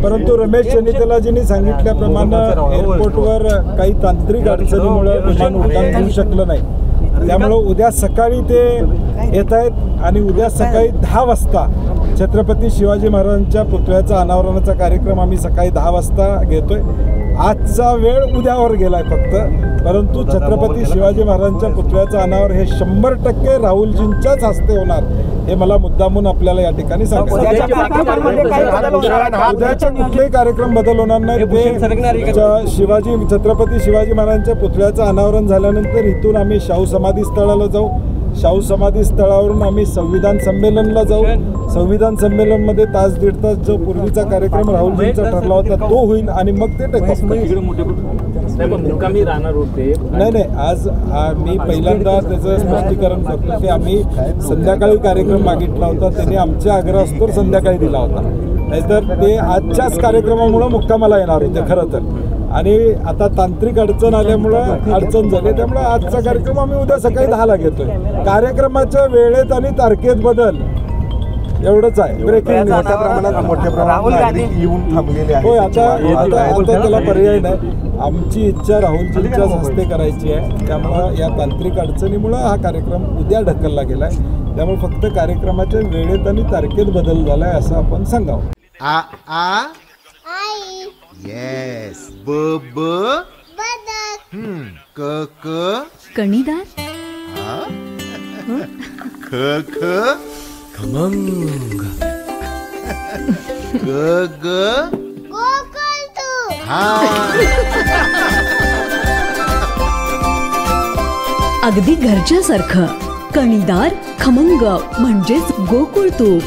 परंतु रमेश चन्निकलाजींनी सांगितल्याप्रमाणे एअरपोर्टवर काही तांत्रिक अडचणीमुळे विमान उड्डाण होऊ शकलं नाही. त्यामुळे उद्या सकाळी ते येत आहेत आणि उद्या सकाळी 10 वाजता छत्रपती शिवाजी महाराजांच्या पुतळ्याचा अनावरणाचा कार्यक्रम आम्ही सकाळी 10 वाजता घेतोय. आजचा वेळ उद्यावर गेलाय फक्त, परंतु छत्रपती शिवाजी महाराजांच्या पुतळ्याचं अनावर हे 100% राहुलजींच्याच हस्ते होणार हे मला मुद्दामून आपल्याला या ठिकाणी सांगायचं. उद्याचे कुठलेही कार्यक्रम बदल होणार नाही. ते छत्रपती शिवाजी महाराजांच्या पुतळ्याचं अनावरण झाल्यानंतर इथून आम्ही शाहू समाधी स्थळाला जाऊ. शाहू समाधी स्थळावरून आम्ही संविधान संमेलनला जाऊ. संविधान संमेलनमध्ये तास दीड तास जो पूर्वीचा कार्यक्रम राहुलजींचा ठरला होता तो होईल आणि मग ते टेक ऑफ नाही. आज मी पहिल्यांदा त्याचं स्पष्टीकरण करतो की आम्ही संध्याकाळी कार्यक्रम मागितला होता. त्यांनी आमच्या आग्रह असतो संध्याकाळी दिला होता, नाहीतर ते आजच्याच कार्यक्रमामुळे मुक्कामाला येणार होते खरं तर. आणि आता तांत्रिक अडचण आल्यामुळं अडचण झाली, त्यामुळे आजचा कार्यक्रम आम्ही उद्या सकाळी 10ला घेतोय. कार्यक्रमाच्या वेळेत आणि तारखेत बदल एवढंच आहे. ब्रेकिंग मोठ्या प्रमाणात येऊन थांबलेले आहे. होय, आता त्याला पर्याय नाही. आमची इच्छा राहुलजींच्याच हस्ते करायची आहे. त्यामुळं या तांत्रिक अडचणीमुळं हा कार्यक्रम उद्या ढकलला गेलाय. त्यामुळे फक्त कार्यक्रमाच्या वेळेत आणि तारखेत बदल झालाय असं आपण सांगावं. येस. ब ब बदक. क क कणीदार. ख ख खमंग. ग ग गोकुळतू. अगदी घरच्यासारखं. कणीदार खमंग म्हणजेच गोकुळ तूप.